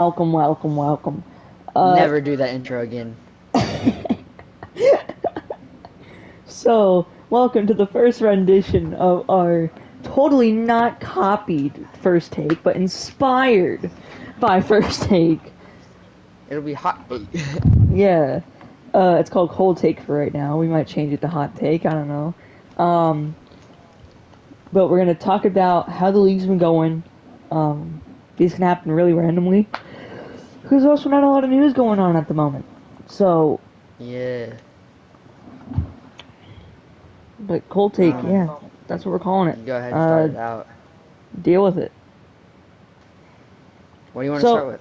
Welcome, welcome, welcome. Uh, Never do that intro again. welcome to the first rendition of our totally not copied first take, but inspired by first take. It'll be hot. Yeah. It's called cold take for right now. We might change it to hot take. I don't know. Um, but we're gonna talk about how the league's been going. These can happen really randomly because there's also not a lot of news going on at the moment. So, Yeah. but cold take, Um, yeah, that's what we're calling it. you go ahead and Uh, start it out. Deal with it. What do you want to So, start with?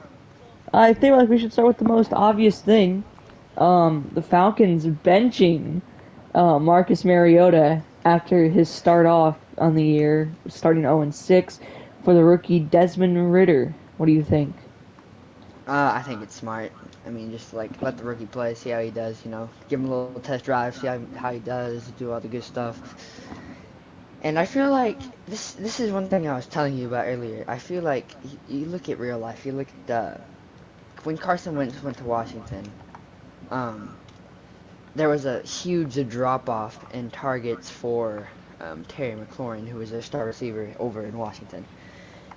I think like we should start with the most obvious thing. The Falcons benching Marcus Mariota after his start off on the year, starting 0-6 for the rookie Desmond Ritter. What do you think? I think it's smart. I mean, just like let the rookie play, see how he does. Give him a little test drive, see how he does, do all the good stuff. And I feel like this is one thing I was telling you about earlier. I feel like you look at real life. You look at when Carson Wentz went to Washington. Um, there was a huge drop off in targets for Terry McLaurin, who was their star receiver over in Washington.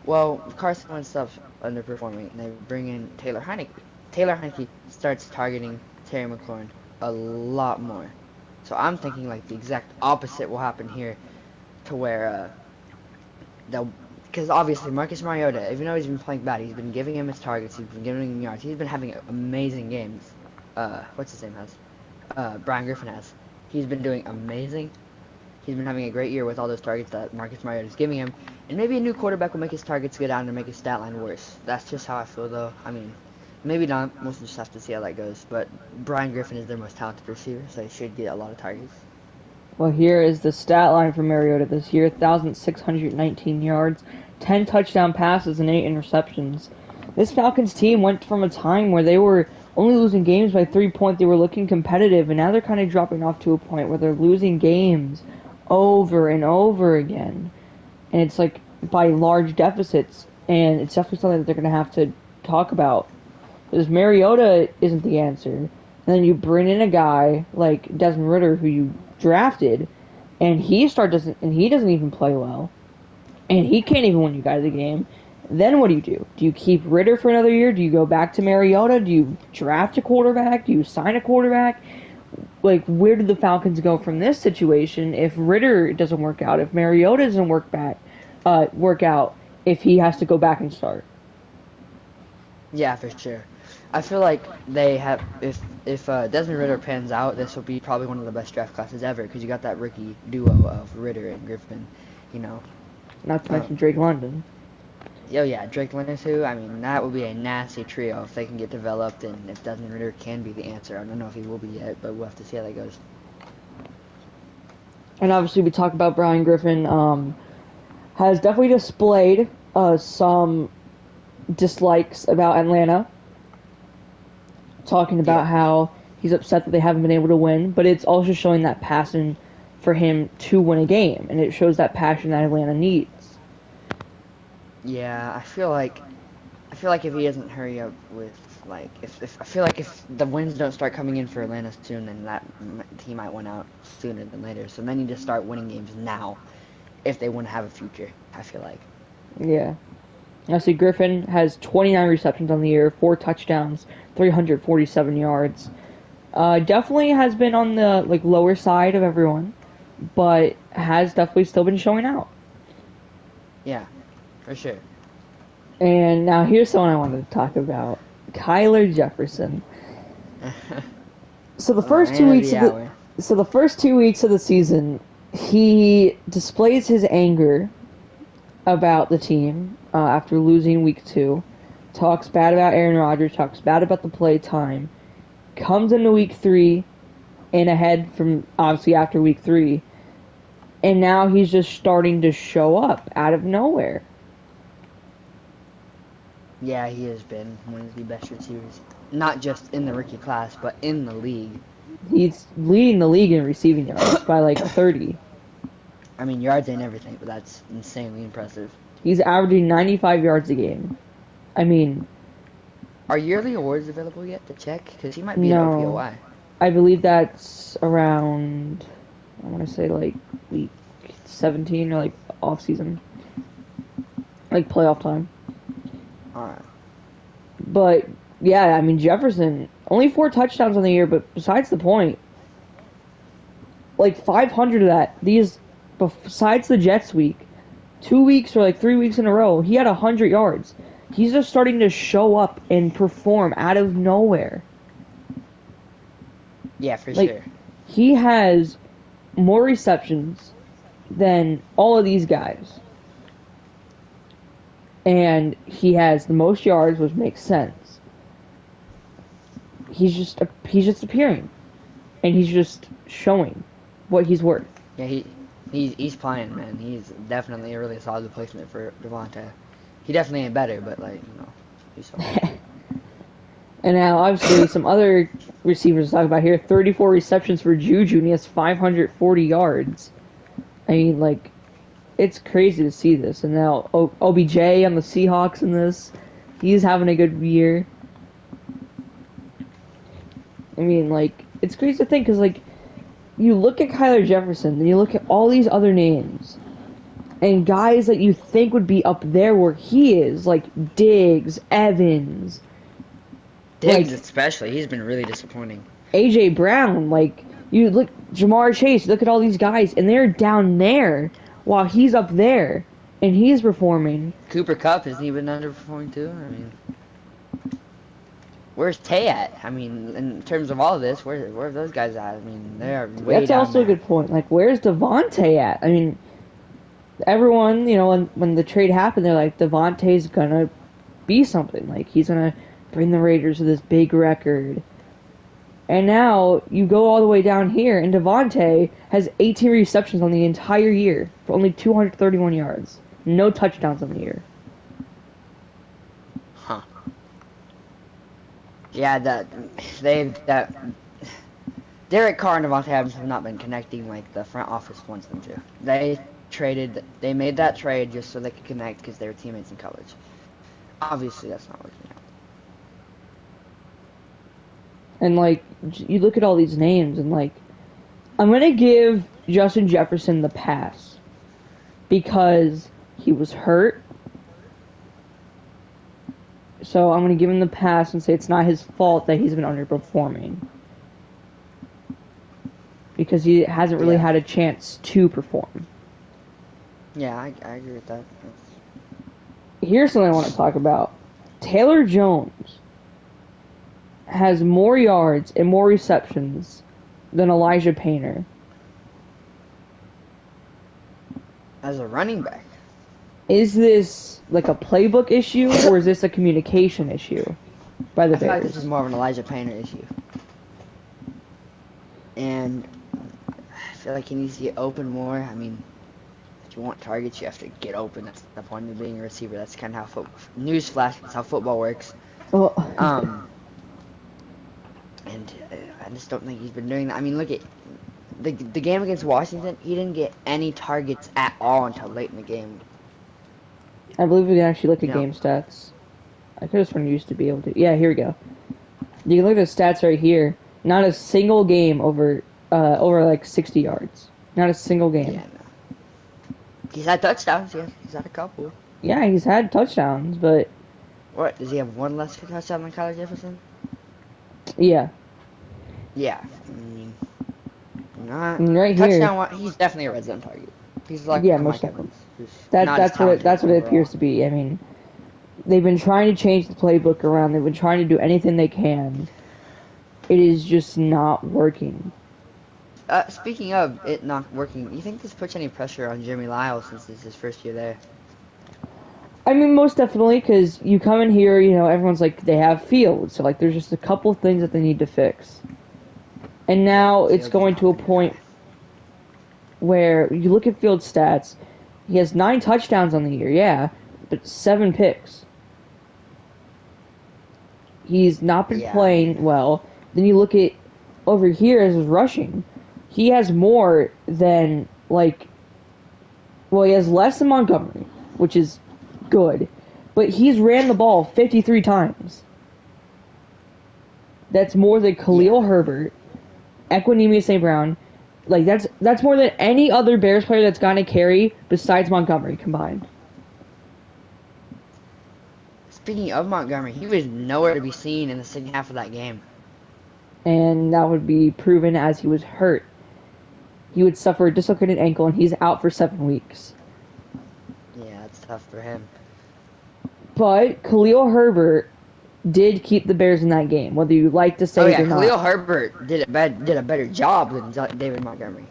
Well, Carson Wentz stops underperforming, and they bring in Taylor Heineke. Taylor Heineke starts targeting Terry McLaurin a lot more. So I'm thinking like the exact opposite will happen here, to where they'll, because obviously Marcus Mariota, even though he's been playing bad, he's been giving him his targets, he's been giving him yards, he's been having amazing games. What's his name has? Brian Griffin has. He's been doing amazing. He's been having a great year with all those targets that Marcus Mariota is giving him. And maybe a new quarterback will make his targets go down and make his stat line worse. That's just how I feel, though. I mean, maybe not. We'll just have to see how that goes. But Brian Griffin is their most talented receiver, so he should get a lot of targets. Well, here is the stat line for Mariota this year: 1,619 yards, 10 touchdown passes, and 8 interceptions. This Falcons team went from a time where they were only losing games by 3 points. They were looking competitive, and now they're kind of dropping off to a point where they're losing games over and over again. And it's like by large deficits, and it's definitely something that they're going to have to talk about. Because Mariota isn't the answer. And then you bring in a guy like Desmond Ritter, who you drafted, and he doesn't even play well, and he can't even win you guys the game. Then what do you do? Do you keep Ritter for another year? Do you go back to Mariota? Do you draft a quarterback? Do you sign a quarterback? Like, where do the Falcons go from this situation if Ritter doesn't work out? If Mariota doesn't work out, if he has to go back and start? Yeah, for sure. I feel like they have, if Desmond Ritter pans out, this will be probably one of the best draft classes ever, because you got that rookie duo of Ritter and Griffin. You know. Not to mention Um, Drake London. Oh yeah, Drake London too. I mean, that would be a nasty trio if they can get developed, and if Desmond Ritter can be the answer. I don't know if he will be yet, but we'll have to see how that goes. And obviously, we talk about Brian Griffin. Has definitely displayed some dislikes about Atlanta, talking Yeah, about how he's upset that they haven't been able to win, but it's also showing that passion for him to win a game, and it shows that passion that Atlanta needs. yeah. I feel like if he doesn't hurry up with like if I feel like if the wins don't start coming in for Atlanta soon, then he might win out sooner than later. So they need to start winning games now if they want to have a future. I feel like. Yeah. I see Griffin has 29 receptions on the year, 4 touchdowns, 347 yards. Definitely has been on the lower side of everyone, but has definitely still been showing out. Yeah, for sure. And now here's someone I wanted to talk about, Kyler Jefferson. So the Oh, first two man of weeks the of the hour. so the first 2 weeks of the season, he displays his anger about the team after losing week 2. Talks bad about Aaron Rodgers. Talks bad about the play time. Comes into week 3 and ahead from obviously after week 3, and now he's just starting to show up out of nowhere. Yeah, he has been one of the best receivers, not just in the rookie class, but in the league. He's leading the league in receiving yards by like 30. I mean, yards ain't everything, but that's insanely impressive. He's averaging 95 yards a game. I mean, Are yearly awards available yet to check? Because he might be an No, OPOY. I believe that's around, I want to say like week 17 or like off season, like playoff time. Alright. But yeah, I mean Jefferson only 4 touchdowns on the year, but besides the point, like 500 of that these besides the Jets week, 2 weeks or like 3 weeks in a row, he had 100 yards. He's just starting to show up and perform out of nowhere. Yeah, for Like sure. he has more receptions than all of these guys. And he has the most yards, which makes sense. He's just appearing, and he's just showing what he's worth. Yeah, he's playing, man. He's definitely a really solid replacement for Devontae. He definitely ain't better, but like, he's solid. And now, obviously, some other receivers to talk about here. 34 receptions for Juju, and he has 540 yards. I mean, like, it's crazy to see this. And now OBJ on the Seahawks in this, he's having a good year. I mean, like, it's crazy to think because, like, you look at Kyler Jefferson, and you look at all these other names, and guys that you think would be up there where he is, like Diggs, Evans, Diggs like especially, he's been really disappointing. A.J. Brown, like, you look, Jamar Chase, look at all these guys, and they're down there while he's up there, and he's performing. Cooper Kupp hasn't even underperforming too. I mean, where's Tay at? I mean, in terms of all of this, where are those guys at? I mean, they are way That's down also there. a good point. Like, where's Devontae at? I mean, everyone, when the trade happened, they're like, Devontae's gonna be something. Like, he's gonna bring the Raiders to this big record. And now you go all the way down here, and Devontae has 18 receptions on the entire year for only 231 yards. No touchdowns on the year. Huh. Yeah, that Derek Carr and Devontae Adams have not been connecting like the front office wants them to. They made that trade just so they could connect because they were teammates in college. Obviously, that's not working out. And, like, you look at all these names, and, like, I'm going to give Justin Jefferson the pass because he was hurt. So I'm going to give him the pass and say it's not his fault that he's been underperforming. Because he hasn't really had a chance to perform. Yeah, I agree with that. Here's something I want to talk about. Taylor Jones has more yards and more receptions than Elijah Painter. As a running back. Is this like a playbook issue or is this a communication issue by the I feel like Bears? this is more of an Elijah Painter issue. And I feel like he needs to get open more. I mean, if you want targets, you have to get open. That's the point of being a receiver. That's kind of how newsflash, that's how football works. Well, And I just don't think he's been doing that. I mean, look at the game against Washington. He didn't get any targets at all until late in the game. I believe we can actually look at game stats. I could have sworn you used to be able to. Yeah, here we go. You can look at the stats right here. Not a single game over like 60 yards. Not a single game. Yeah, no. He's had touchdowns. Yeah, he's had a couple. Yeah, he's had touchdowns, but What, does he have one less touchdown than Kyler Jefferson? yeah. Yeah, I mean, not Right touchdown. here. He's definitely a red zone target. He's like Yeah, Mike most Evans. That's what it appears to be. I mean, they've been trying to change the playbook around. They've been trying to do anything they can. It is just not working. Speaking of it not working, you think this puts any pressure on Jimmy Lyle since this is his first year there? I mean, most definitely, because you come in here, everyone's like, they have Fields, so, like, there's just a couple things that they need to fix. And now it's going to a point where you look at Fields' stats, he has 9 touchdowns on the year, yeah, but 7 picks. He's not been playing well. Then you look at over here as his rushing. He has more than, he has less than Montgomery, which is good. But he's ran the ball 53 times. That's more than Khalil Yeah. Herbert, Equinemius St. Brown. Like, that's more than any other Bears player that's gotten a carry besides Montgomery combined. Speaking of Montgomery, he was nowhere to be seen in the second half of that game. And that would be proven as he was hurt. He would suffer a dislocated ankle, and he's out for 7 weeks. Yeah, it's tough for him. But Khalil Herbert did keep the Bears in that game, whether you like to say Oh it yeah, or Khalil not. Herbert did a better job than David Montgomery.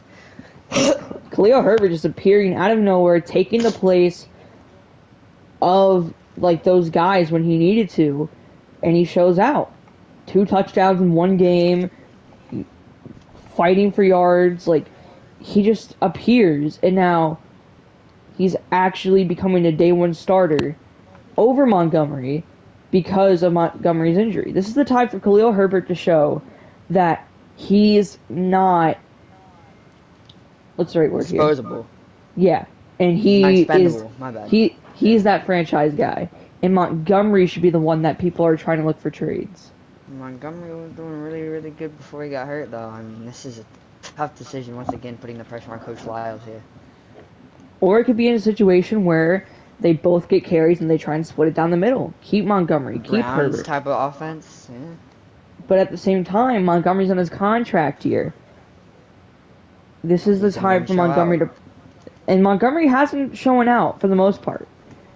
Khalil Herbert just appearing out of nowhere, taking the place of like those guys when he needed to, and he shows out. 2 touchdowns in one game, fighting for yards. Like, he just appears, and now he's actually becoming a day one starter over Montgomery because of Montgomery's injury. This is the time for Khalil Herbert to show that he's not, what's the right word here? Disposable. Yeah, and Not he is expendable. My bad. he's that franchise guy, and Montgomery should be the one that people are trying to look for trades. Montgomery was doing really, really good before he got hurt, though. I mean, this is a tough decision once again, putting the pressure on Coach Lyles here. Or it could be in a situation where they both get carries and they try and split it down the middle. Keep Montgomery, keep Browns Herbert. type of offense. Yeah. But at the same time, Montgomery's on his contract year. This is the He's gonna time for show Montgomery out. to... And Montgomery hasn't shown out for the most part.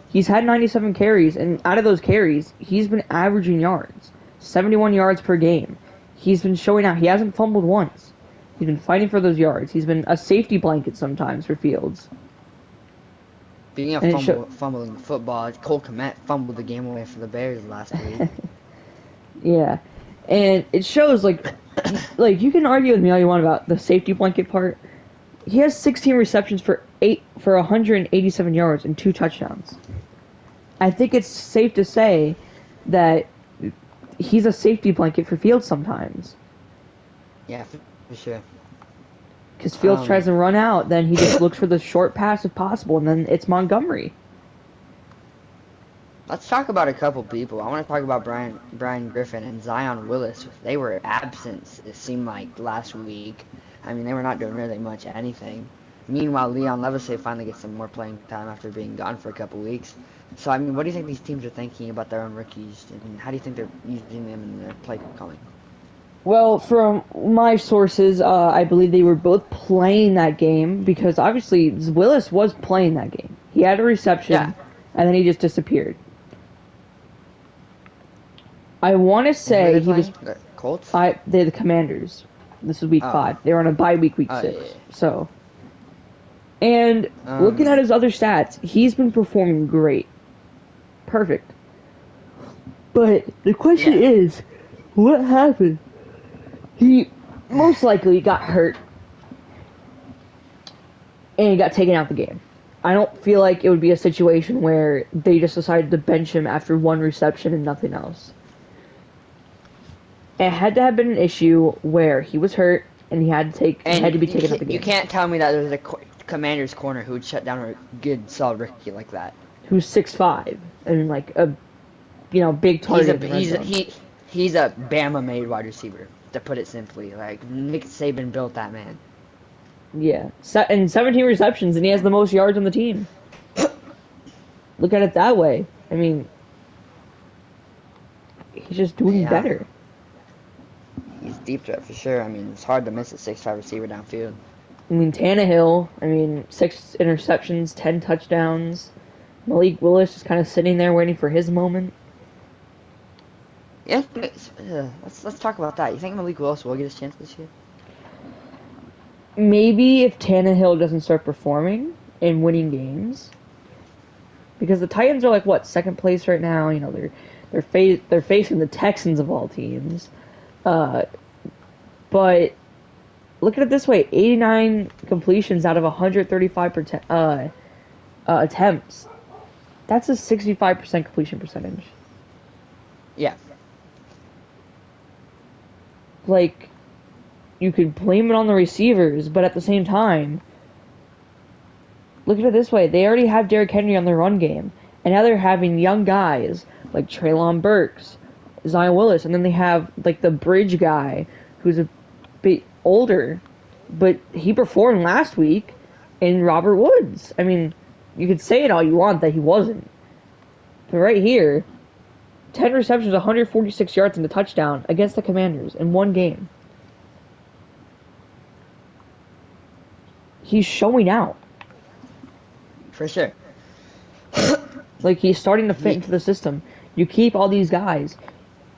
He's had 97 carries, and out of those carries, he's been averaging yards. 71 yards per game. He's been showing out. He hasn't fumbled once. He's been fighting for those yards. He's been a safety blanket sometimes for Fields. Speaking of fumbling football, Cole Kmet fumbled the game away for the Bears last week. Yeah. And it shows, like you can argue with me all you want about the safety blanket part. He has 16 receptions for 187 yards and 2 touchdowns. I think it's safe to say that he's a safety blanket for Fields sometimes. Yeah, for sure. Because Fields tries to run out, then he just looks for the short pass if possible, and then it's Montgomery. Let's talk about a couple people. I want to talk about Brian Griffin and Zion Willis. They were absent, it seemed like, last week. I mean, they were not doing really much anything. Meanwhile, Leon Levisay finally gets some more playing time after being gone for a couple weeks. So, I mean, what do you think these teams are thinking about their own rookies, and how do you think they're using them in their play calling? Well, from my sources, I believe they were both playing that game because obviously Willis was playing that game. He had a reception, and then he just disappeared. I want to say he was. The Colts? They're the Commanders. This is week 5. They were on a bye week 6. Yeah. So, and looking at his other stats, he's been performing great, perfect. But the question is, what happened? He most likely got hurt and he got taken out the game. I don't feel like it would be a situation where they just decided to bench him after 1 reception and nothing else. It had to have been an issue where he was hurt and he had to be taken out the game. You can't tell me that there's a Commander's corner who would shut down a good, solid rookie like that. Who's 6'5" and like a big target. He's a Bama-made wide receiver, to put it simply. Like, Nick Saban built that man. Yeah, and 17 receptions, and he has the most yards on the team. Look at it that way. I mean, he's just doing better. He's deep threat for sure. I mean, it's hard to miss a 6'5" receiver downfield. I mean, Tannehill, 6 interceptions, 10 touchdowns. Malik Willis just kind of sitting there waiting for his moment. Yeah, let's talk about that. You think Malik Willis will get his chance this year? Maybe if Tannehill doesn't start performing and winning games, because the Titans are like what, 2nd place right now. They're facing the Texans of all teams. But look at it this way: 89 completions out of 135 attempts. That's a 65% completion percentage. Yeah. Like, you could blame it on the receivers, but at the same time, look at it this way. They already have Derrick Henry on their run game, and now they're having young guys like Treylon Burks Zion Willis, and then they have like the bridge guy who's a bit older, but he performed last week in Robert Woods. I mean, you could say it all you want that he wasn't, but right here, 10 receptions, 146 yards, and a touchdown against the Commanders in one game. He's showing out. For sure. Like, he's starting to fit into the system. You keep all these guys.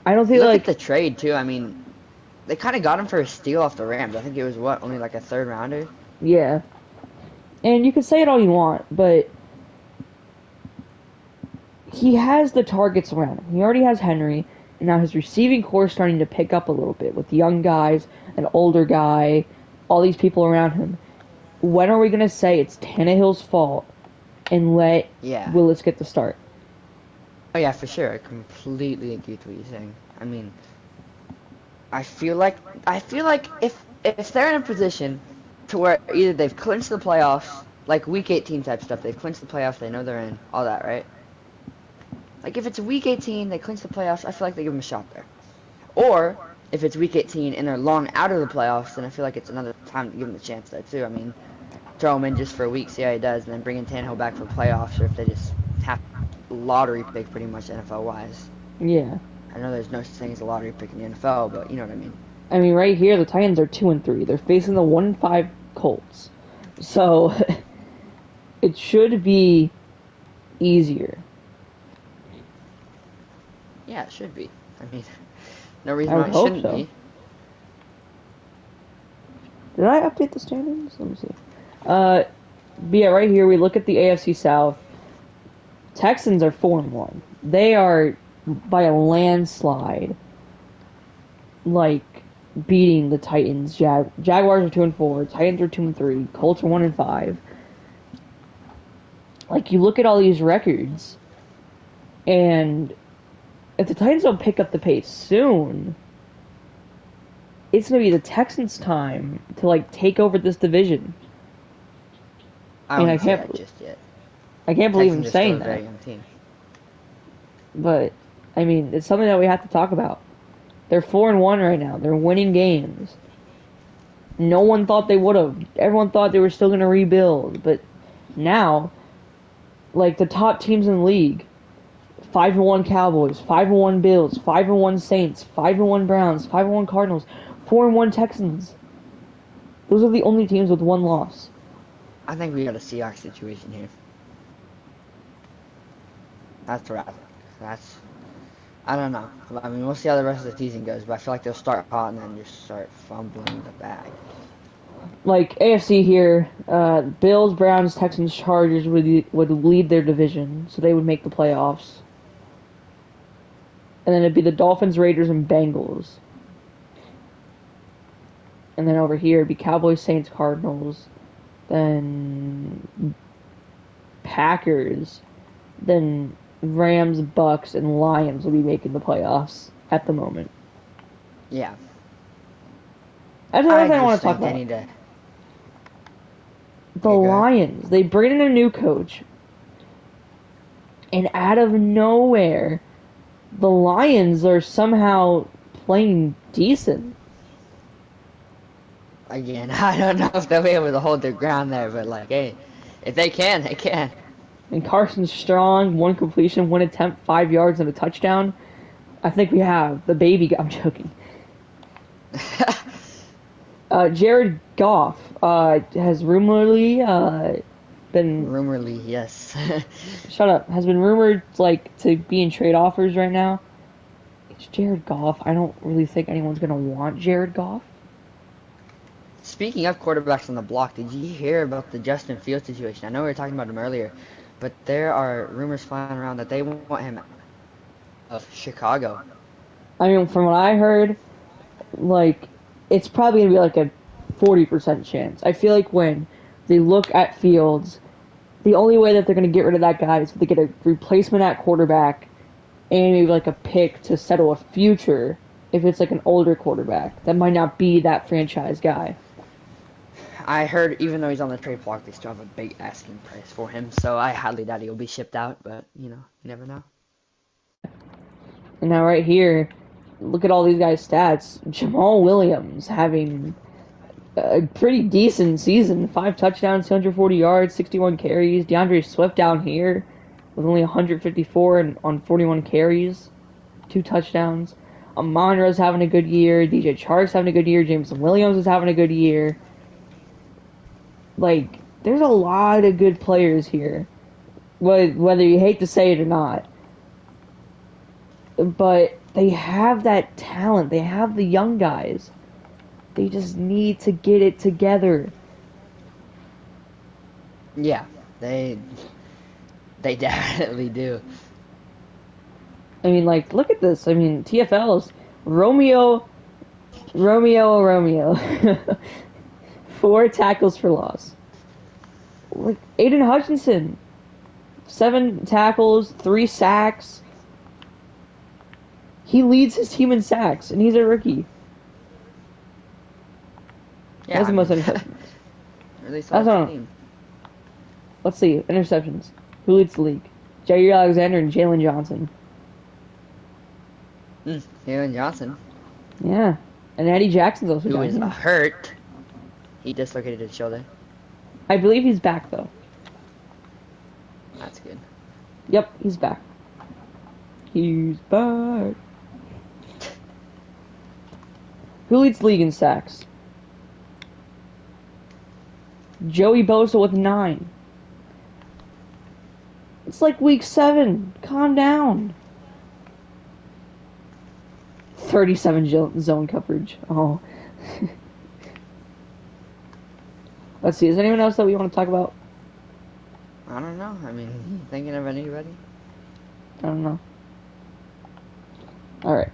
I don't think, Look like... at the trade, too. I mean, they kind of got him for a steal off the Rams. I think it was, only like a third rounder? Yeah. And you can say it all you want, but he has the targets around him. He already has Henry, and now his receiving core is starting to pick up a little bit with young guys, an older guy, all these people around him. When are we going to say it's Tannehill's fault and let Willis get the start? Oh, yeah, for sure. I completely agree with what you're saying. I mean, I feel like if they're in a position to where either they've clinched the playoffs, like Week 18 type stuff, they've clinched the playoffs, they know they're in, all that, right? Like, if it's Week 18, they clinch the playoffs, I feel like they give them a shot there. Or, if it's Week 18 and they're long out of the playoffs, then I feel like it's another time to give them a chance there, too. I mean, throw him in just for a week, see how he does, and then bring in Tannehill back for playoffs, or if they just have a lottery pick pretty much NFL-wise. Yeah. I know there's no such thing as a lottery pick in the NFL, but you know what I mean. I mean, right here, the Titans are 2-3. They're facing the 1-5 Colts. So, it should be easier. Yeah, it should be. I mean, no reason why it shouldn't be. Did I update the standings? Let me see. But yeah, right here, we look at the AFC South. Texans are 4-1. They are, by a landslide, like, beating the Titans. Jaguars are 2-4. Titans are 2-3. Colts are 1-5. Like, you look at all these records, and if the Titans don't pick up the pace soon, it's going to be the Texans' time to, like, take over this division. I don't see that just yet. I can't believe I'm saying that. But, I mean, it's something that we have to talk about. They're 4-1 right now. They're winning games. No one thought they would have. Everyone thought they were still going to rebuild. But now, like, the top teams in the league, 5-1 Cowboys, 5-1 Bills, 5-1 Saints, 5-1 Browns, 5-1 Cardinals, 4-1 Texans. Those are the only teams with one loss. I think we got a Seahawks situation here. That's what I think. I don't know. I mean, we'll see how the rest of the season goes, but I feel like they'll start hot and then just start fumbling the bag. Like, AFC here, Bills, Browns, Texans, Chargers would lead their division, so they would make the playoffs. And then it'd be the Dolphins, Raiders, and Bengals. And then over here, it'd be Cowboys, Saints, Cardinals, then Packers, then Rams, Bucks, and Lions will be making the playoffs at the moment. Yeah. That's another thing I want to talk about. The Lions. They bring in a new coach. And out of nowhere, the Lions are somehow playing decent. Again, I don't know if they'll be able to hold their ground there, but like, hey, if they can, they can. And Carson Strong, 1 completion, 1 attempt, 5 yards, and a touchdown. I think we have the baby. I'm joking. Jared Goff has rumorly been... Rumorly, yes. Shut up. Has been rumored, like, to be in trade offers right now. It's Jared Goff. I don't really think anyone's going to want Jared Goff. Speaking of quarterbacks on the block, did you hear about the Justin Fields situation? I know we were talking about him earlier, but there are rumors flying around that they want him of Chicago. I mean, from what I heard, like, it's probably going to be like a 40% chance. I feel like when they look at Fields, the only way that they're going to get rid of that guy is if they get a replacement at quarterback and maybe like a pick to settle a future if it's like an older quarterback that might not be that franchise guy. I heard even though he's on the trade block, they still have a big asking price for him, so I highly doubt he'll be shipped out, but, you know, you never know. And now right here, look at all these guys' stats. Jamal Williams having a pretty decent season. 5 touchdowns, 240 yards, 61 carries. DeAndre Swift down here with only 154 on 41 carries, 2 touchdowns. Amon-Ra's having a good year. DJ Chark's having a good year. Jameson Williams is having a good year. Like, there's a lot of good players here, whether you hate to say it or not. But they have that talent. They have the young guys. They just need to get it together. Yeah, they definitely do. I mean, like, look at this. I mean, TFL's Romeo. 4 tackles for loss. Like, Aiden Hutchinson, 7 tackles, 3 sacks. He leads his team in sacks, and he's a rookie. Yeah, That's the most interceptions. Really That's solid team. Let's see, interceptions. Who leads the league? Jair Alexander and Jalen Johnson. Jalen Johnson. Yeah. And Eddie Jackson's also Who down is here. hurt. He dislocated his shoulder. I believe he's back, though. That's good. Yep, he's back. He's back. Who leads the league in sacks? Joey Bosa with 9. It's like week 7. Calm down. 37 zone coverage. Oh. Let's see. Is there anyone else that we want to talk about? I don't know. I mean, thinking of anybody? I don't know. Alright.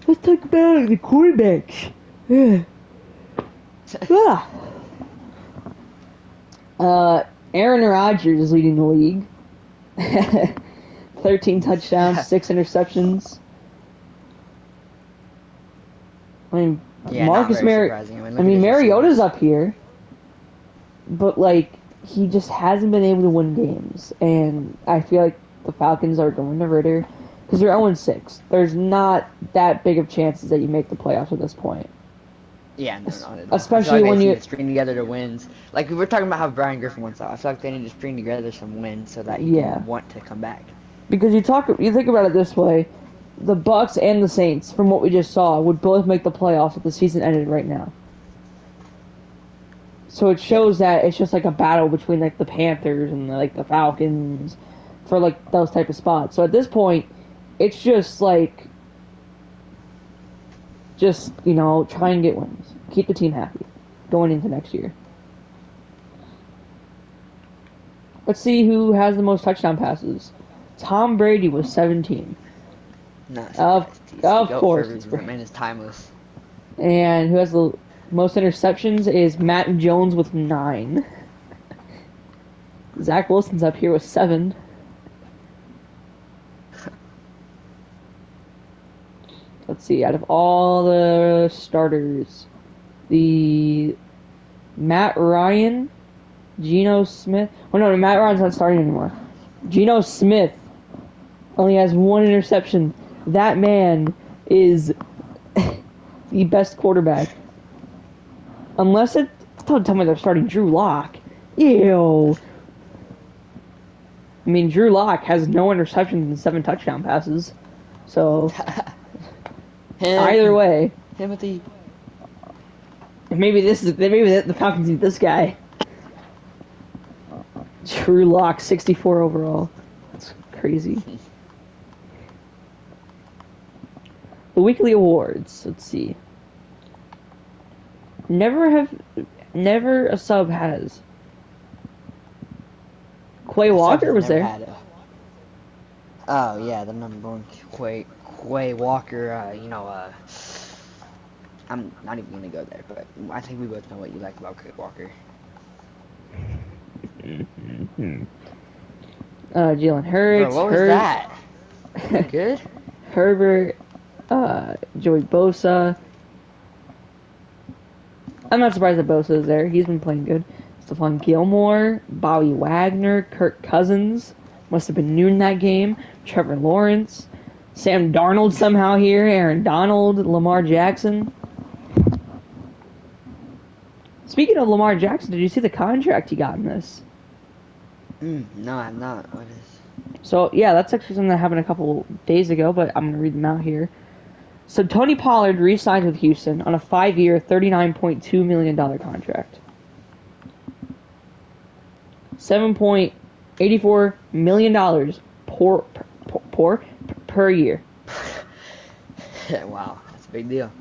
Let's talk about the quarterbacks. Aaron Rodgers is leading the league. 13 touchdowns, 6 interceptions. I mean, Yeah, Marcus surprising. I mean, Mariota's up here, but like he just hasn't been able to win games, and I feel like the Falcons are going to Ritter because they're 0-6. There's not that big of chances that you make the playoffs at this point. Yeah, no, not at all. Especially I feel like when they you need to string together wins. Like we were talking about how Brian Griffin wants out. I feel like they need to string together some wins so that you want to come back. Because you think about it this way, the Bucks and the Saints, from what we just saw, would both make the playoffs if the season ended right now. So it shows that it's just like a battle between like the Panthers and like the Falcons for like those type of spots. So at this point, it's just like, try and get wins, keep the team happy going into next year. Let's see who has the most touchdown passes. Tom Brady with 17. Of course. That man is timeless. And who has the most interceptions is Matt Jones with 9. Zach Wilson's up here with 7. Let's see, out of all the starters, the Matt Ryan, Geno Smith. Oh no, Matt Ryan's not starting anymore. Geno Smith only has 1 interception. That man is the best quarterback. Don't tell me they're starting Drew Lock. Ew. I mean, Drew Lock has no interceptions and 7 touchdown passes. So, either way. Timothy. Maybe the Falcons need this guy. Drew Lock, 64 overall. That's crazy. The weekly awards. Let's see. Never a sub has. Quay Walker was there. Oh yeah, the number one Quay Walker. I'm not even gonna go there, but I think we both know what you like about Quay Walker. Jalen Hurts. Bro, what was that? Good. Herbert. Joey Bosa. I'm not surprised that Bosa is there. He's been playing good. Stephon Gilmore, Bobby Wagner, Kirk Cousins must have been new in that game. Trevor Lawrence, Sam Darnold somehow here, Aaron Donald, Lamar Jackson. Speaking of Lamar Jackson, did you see the contract he got in this? No, I'm not. What is? So, yeah, that's actually something that happened a couple days ago, but I'm going to read them out here. So, Tony Pollard re-signed with Houston on a 5-year, $39.2 million contract. $7.84 million per year. Wow, that's a big deal.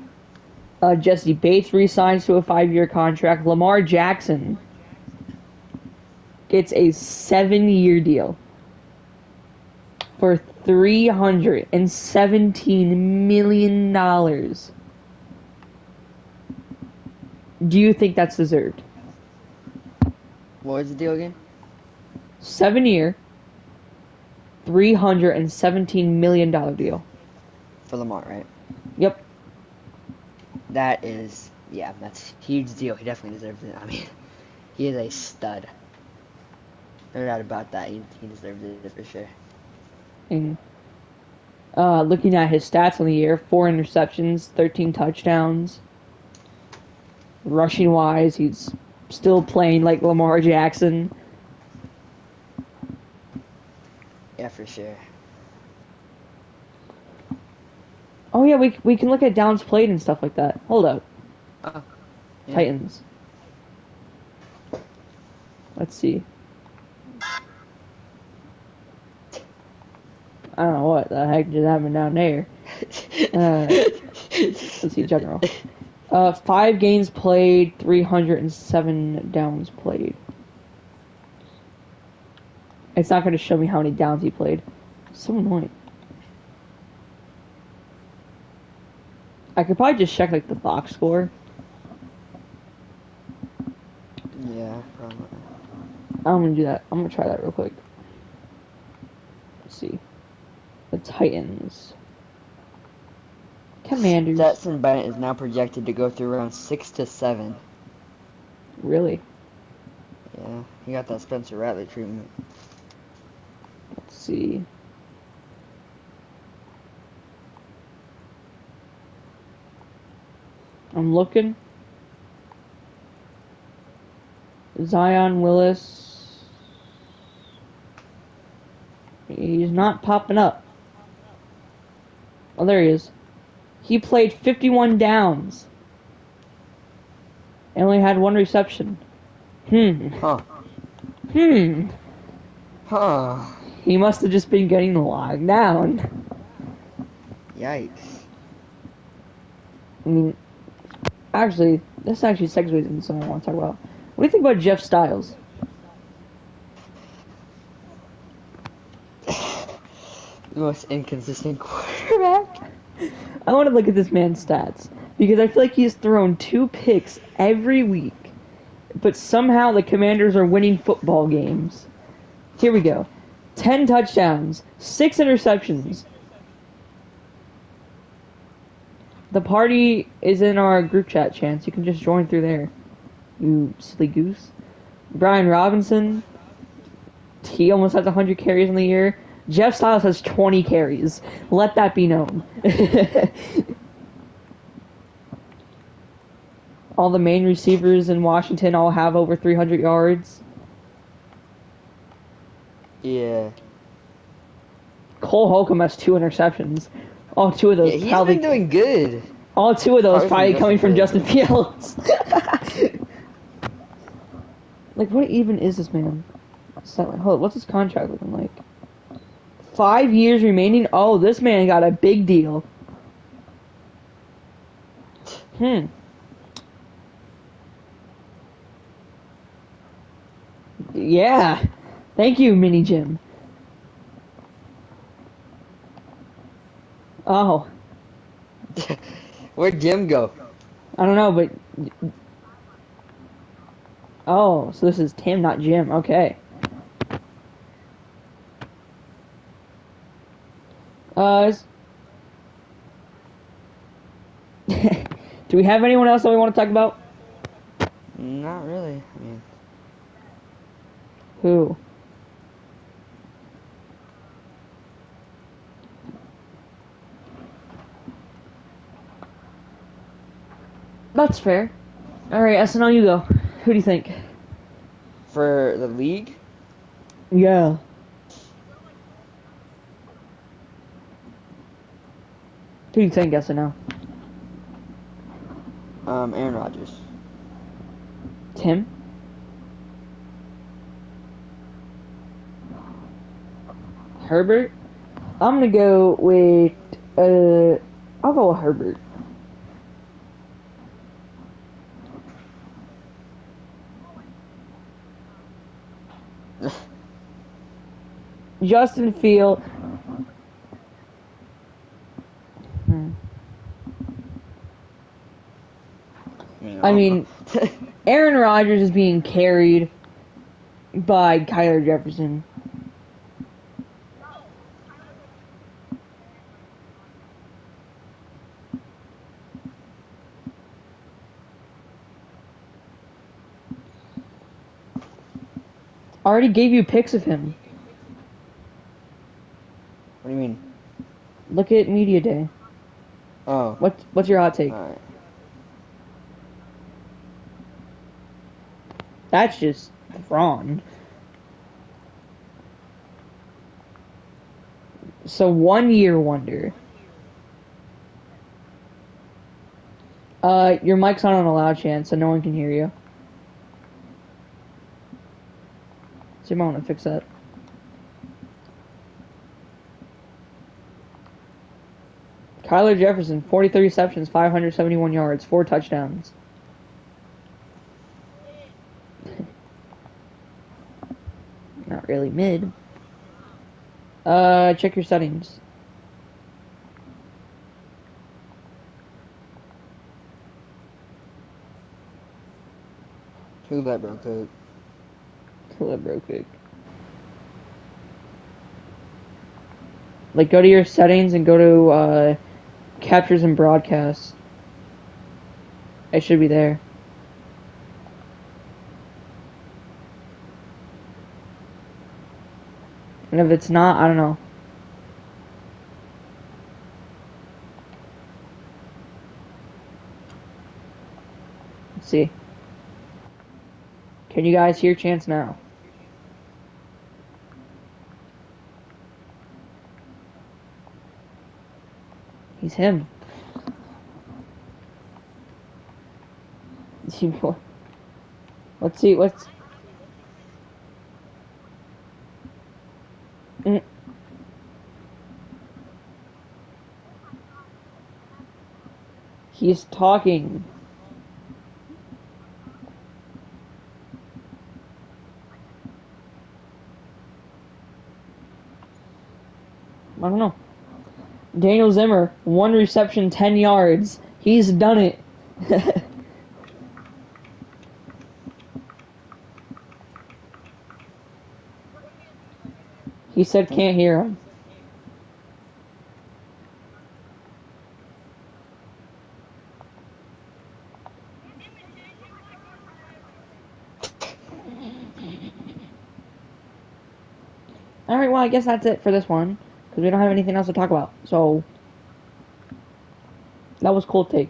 Jesse Bates re-signs to a 5-year contract. Lamar Jackson gets a 7-year deal for $317 million. Do you think that's deserved? What was the deal again? 7-year, $317 million deal. For Lamar, right? Yep. That is, yeah, that's a huge deal. He definitely deserves it. I mean, he is a stud. No doubt about that. He deserves it for sure. And looking at his stats on the year, 4 interceptions, 13 touchdowns. Rushing wise, he's still playing like Lamar Jackson. Yeah, for sure. Oh yeah, we can look at downs played and stuff like that. Hold up. Oh, yeah. Titans. Let's see. I don't know what the heck just happened down there. Let's see, general. 5 games played, 307 downs played. It's not going to show me how many downs he played. So annoying. I could probably just check like the box score. Yeah, probably. I'm gonna do that. I'm gonna try that real quick. Let's see. The Titans. Commanders. Stetson Bennett is now projected to go through round 6 to 7. Really? Yeah, he got that Spencer Rattler treatment. Let's see. I'm looking. Zion Willis. He's not popping up. Oh, there he is. He played 51 downs. And only had 1 reception. Huh. Huh. He must have just been getting logged down. Yikes. I mean, actually, this actually segues into something I want to talk about. What do you think about Jeff Styles? The most inconsistent quarterback. I want to look at this man's stats because I feel like he's thrown 2 picks every week, but somehow the Commanders are winning football games. Here we go. 10 touchdowns, 6 interceptions. The party is in our group chat, Chance. You can just join through there. You silly goose. Brian Robinson, he almost has 100 carries in the year. Jeff Styles has 20 carries. Let that be known. All the main receivers in Washington all have over 300 yards. Yeah. Cole Holcomb has 2 interceptions. All 2 of those Yeah, he's probably been doing good. all 2 of those probably coming from Justin Justin Fields. Like, what even is this man? Hold on, what's his contract looking like? 5 years remaining? Oh, this man got a big deal. Yeah. Thank you, Mini Jim. Oh. Where'd Jim go? I don't know, but... Oh, so this is Tim, not Jim. Okay. Do we have anyone else that we want to talk about? Not really. I mean, Who? That's fair. All right, SNL, you go. Who do you think? For the league, Yeah. Who do you think, SNL? Aaron Rodgers. Tim? Herbert? I'm gonna go with, I'll go with Herbert. Justin Field. I mean, Aaron Rodgers is being carried by Kyler Jefferson. I already gave you pics of him. What do you mean? Look at Media Day. Oh. What's your hot take? Alright. That's just wrong. So 1 year wonder. Your mic's not on a loud chance, so no one can hear you. So you might want to fix that. Kyler Jefferson, 43 receptions, 571 yards, 4 touchdowns. Not really mid. Check your settings. Who let bro cook? Like, go to your settings and go to, captures and broadcasts. It should be there. And if it's not, I don't know. Let's see. Can you guys hear Chance now? He's him. Let's see, what's... He's talking. I don't know. Daniel Zimmer, 1 reception, 10 yards. He's done it. He said can't hear him. Alright, well, I guess that's it for this one. Because we don't have anything else to talk about. So, that was cool take.